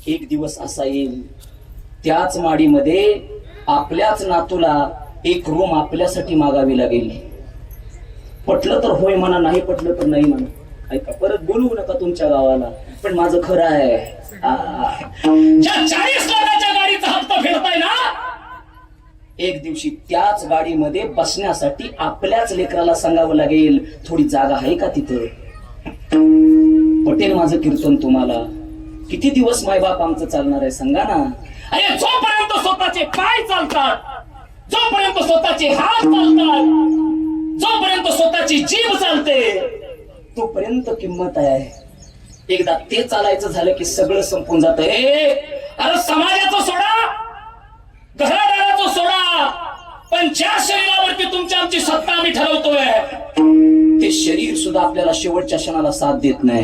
एक दिवस असा येईल त्याच माडीमध्ये आपल्याच नातूला एक रूम आपल्यासाठी मागावी लागेल. पटलं तर होय म्हणा, नाही पटलं तर नाही म्हणा. ऐका, परत बोलवू नका तुमच्या गावाला, पण माझं खरं आहे. ज्या 40 लाखाच्या गाडीचा हप्ता फेडताय ना, एक दिवशी त्याच गाडीमध्ये बसण्यासाठी आपल्याच लेकराला सांगावं लागेल थोडी जागा आहे का तिथं. पटेल माझं कीर्तन तुम्हाला. किती दिवस मायबाप आमचं चालणार आहे सांगा ना. अरे जोपर्यंत स्वतःचे पाय चालतात, जोपर्यंत स्वतःचे हात चालतात, जोपर्यंत स्वतःची जीभ चालते, तोपर्यंत किंमत आहे. एकदा ते चालायचं झालं की सगळं संपून जात. अरे समाजाचं सोडा, घरादाराचं सोडा, पण ज्या शरीरावरती तुमची आमची सत्ता आम्ही ठरवतोय ते शरीर सुद्धा आपल्याला शेवटच्या क्षणाला साथ देत नाही.